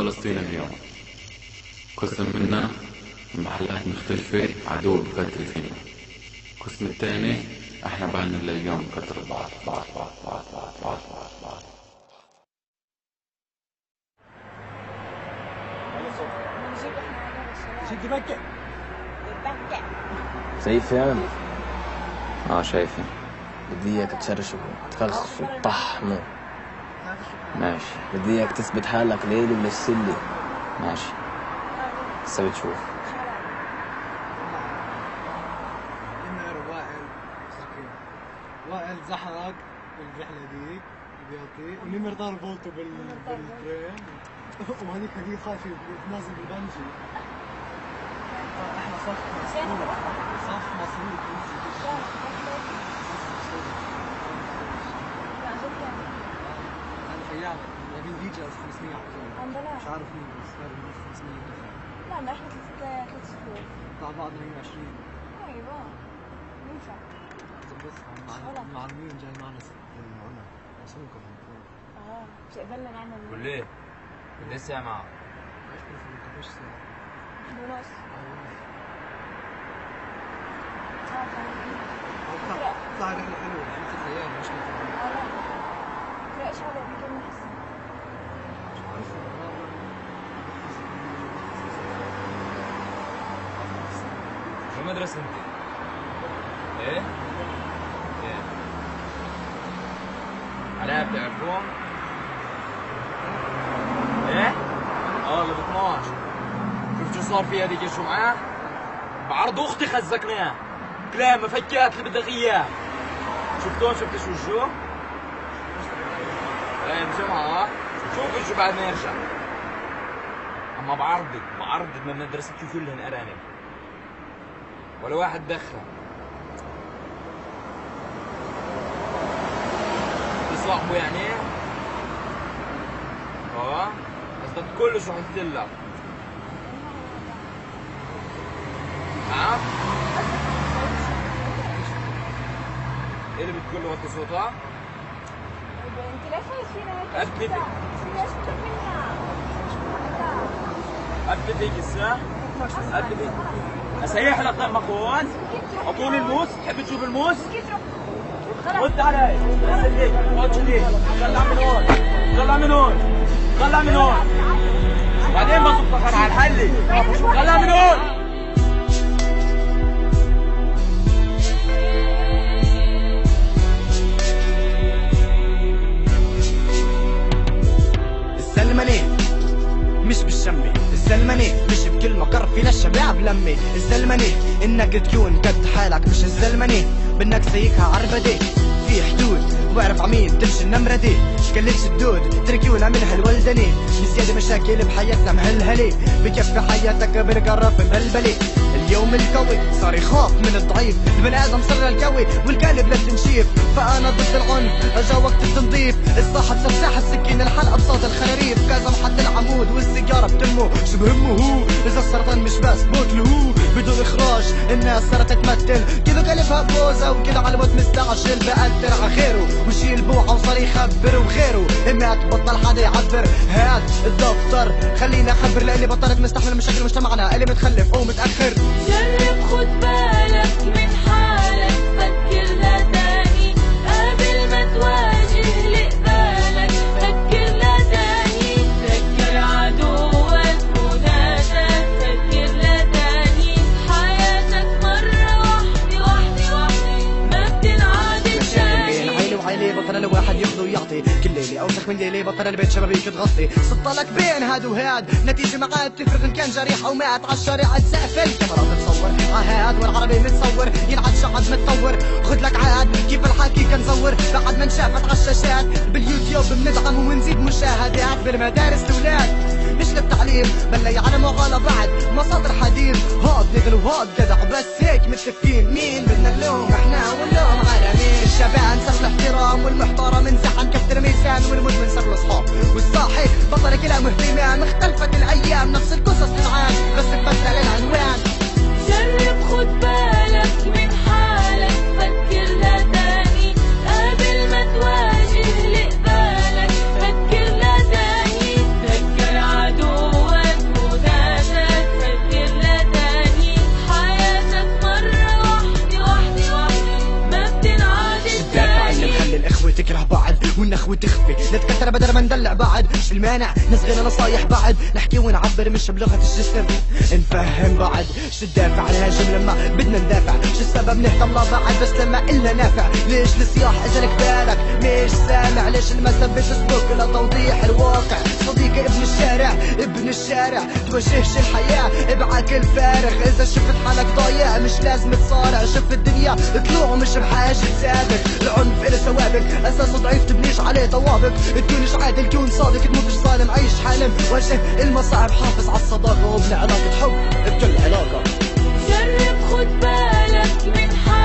فلسطين اليوم. قسم منا محلات مختلفة عدو بقتل فينا، القسم الثاني احنا بالنا لليوم قتل بعض. شايفين؟ شايفين. بدي اياك تشرشوا تخلصوا طحنوا. ماشي. بدي اياك تثبت حالك ليلي ولا السلي. ماشي. هسه بتشوف. وائل زحرق بالرحلة ديك بيعطيه ونمر ضار بولته بالترين وهذيك خايف يتنازل بالبنجي. احنا صف مصروف خيال جايبين دي جي 500 عندنا مش عارف مين بس هذا 500. لا احنا 3 شهور مع بعضنا 120. ايوه ينفع مع مين جاي معنا عنا مسوقة مش قدرنا نعمل وليه؟ ليه ساعة معه؟ ايش ساعة؟ ونص طلع رحلة حلوة 3 أيام مش لا ايش هذا بكم نحسن شو مدرسة انت؟ ايه؟ ايه؟ علاء بتعرفون؟ ايه؟ اللي ب 12. شوف شو صار فيها هذيك الجمعة؟ بعرض اختي خزقناها كلام مفكات اللي بدك اياه. شفتون شفتوا شو؟ ايه الجمعة شوفوا شو بعد ما يرجع. اما بعرض من مدرستي كلهن ارانب ولا واحد دخل. صاحبه يعني؟ قصدك كله شو حكيت لك؟ نعم؟ ايه اللي بتقول له وطي صوتها؟ انت ليش خايف فينا هيك؟ أثبت ليش بدك منا؟ أثبت هيك الساعة؟ أثبت هيك أسيح لك دمك هون؟ أطول الموس؟ تحب تشوف الموس؟ رد علي خليك اقعد ليك طلع من هون بعدين بصفك على الحلي. طلع من هون. الزلمني مش بالشمي، الزلمني مش بكل مقر فينا الشباب لمي، الزلمني انك تكون قد حالك، مش الزلمني بانك سيكها عربدي في حدود واعرف عمين تمشي النمرة دي، كلش الدود تركيونا من هالولدني، بزيادة مشاكل بحياتنا مهلهلي، بكفي حياتك بالقرف مبلبلي. اليوم القوي صار يخاف من الضعيف، البني ادم صار القوي والقالب للتنشيف، فانا ضد العنف اجا وقت التنظيف، الصاحب صار ساحب سكين الحلقة بصوت الخراريف، كازم حد العمود والسيجارة بتمه شو بهمه هو، اذا السرطان مش بس بوكله هو بدون اخراج، الناس صارت تمثل كذا قلبها بوزة وكذا على الموت مستعجل بقدر على غيره وشيل بوعة وصار يخبر وغيره، ما تبطل حدا يعبر هات الدفتر خلينا اخبر لاني بطلت مستحمل مشاكل مجتمعنا اللي متخلف ومتاخر. جرب خد بالك من حالك، فكر لا تاني قبل ما تواجه اللي قبالك، فكر لا تاني فكر عدوك ونادك، فكر لا تاني حياتك مرة واحدة ما بتنعاد تاني. عيني وعيني بطل الواحد ياخذ ويعطي كل ليلة اوسخ من ليلة بطل البيت شبابيك تغطي، سطلك بين هاد وهاد نتيجة معاد تفرق ان كان جريح او مات عالشارع تسقف الكاميرا بتصور عهاد والعربي متصور ينعد شعب متطور، خد لك عاد كيف الحكي كان زور بعد ما انشافت عالشاشات باليوتيوب بندعم ونزيد مشاهدات بالمدارس الاولاد مش للتعليم بل يعلموا على بعد مصادر حديث، هاد نقل وهاد جدع بس هيك متفقين مين بدنا نلوم احنا ونلوم على مين؟ الشباب صار الاحترام والمحترم انزحن كفتر ميزان والمدمن صار الاصحاب والصاحي بطل كلام اهتمام، اختلفت الايام نفس القصص تنعاد بس تبدل العنوان. جرب خد بالك من حالك، فكر لا تاني قبل ما تواجه اللي قبالك، فكر لا تاني فكر عدو وتخفي، نتكتر بدل ما ندلع بعد، مش المانع نصغينا نصايح بعد، نحكي ونعبر مش بلغة الجسم، نفهم بعد، شو الدافع نهاجم لما بدنا ندافع، شو السبب نهتم لا بعد بس لما إلنا نافع، ليش الصياح اجلك بالك مش سامع، ليش المسا بفيسبوك لتوضيح الواقع، صديقي ابن الشارع توجهش الحياة ابعك الفارغ، اذا شفت حالك ضايع مش لازم تصارع، شوف الدنيا طلوع مش بحاجة تسابق، العنف إله سوابق اساسه ضعيف تبنيش عليه طوابق، تكونش عادل كون صادق تموتش ظالم عيش حالم، واجه المصاعب حافظ على الصداقة وابن علاقة حب بكل علاقة. جرب خد بالك من حالك